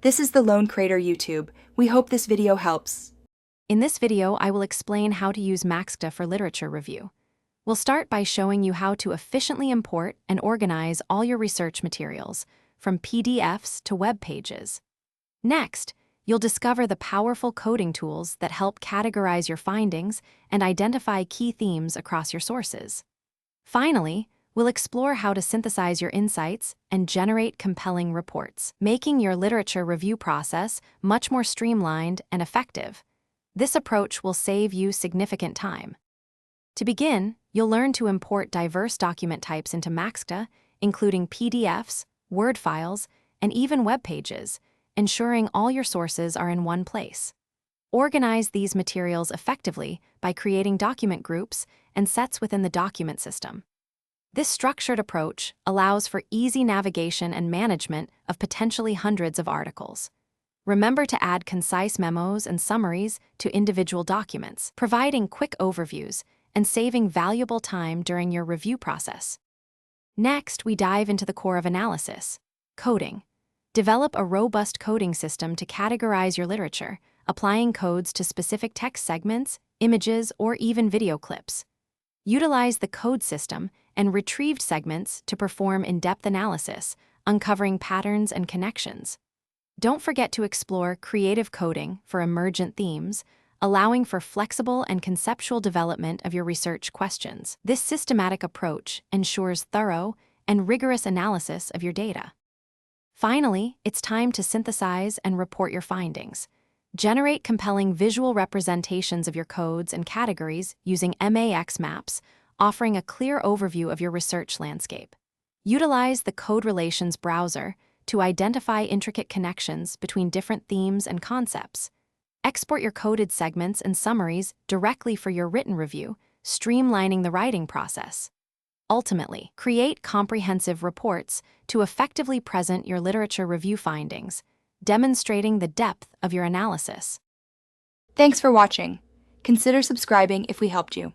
This is the Lone Crater YouTube. We hope this video helps. In this video, I will explain how to use MAXQDA for literature review. We'll start by showing you how to efficiently import and organize all your research materials, from PDFs to web pages. Next, you'll discover the powerful coding tools that help categorize your findings and identify key themes across your sources. Finally, we'll explore how to synthesize your insights and generate compelling reports, making your literature review process much more streamlined and effective. This approach will save you significant time. To begin, you'll learn to import diverse document types into MAXQDA, including PDFs, Word files, and even web pages, ensuring all your sources are in one place. Organize these materials effectively by creating document groups and sets within the document system. This structured approach allows for easy navigation and management of potentially hundreds of articles. Remember to add concise memos and summaries to individual documents, providing quick overviews and saving valuable time during your review process. Next, we dive into the core of analysis: coding. Develop a robust coding system to categorize your literature, applying codes to specific text segments, images, or even video clips. Utilize the code system and retrieved segments to perform in-depth analysis, uncovering patterns and connections. Don't forget to explore creative coding for emergent themes, allowing for flexible and conceptual development of your research questions. This systematic approach ensures thorough and rigorous analysis of your data. Finally, it's time to synthesize and report your findings. Generate compelling visual representations of your codes and categories using MAX maps, offering a clear overview of your research landscape. Utilize the Code Relations browser to identify intricate connections between different themes and concepts. Export your coded segments and summaries directly for your written review, streamlining the writing process. Ultimately, create comprehensive reports to effectively present your literature review findings, demonstrating the depth of your analysis. Thanks for watching. Consider subscribing if we helped you.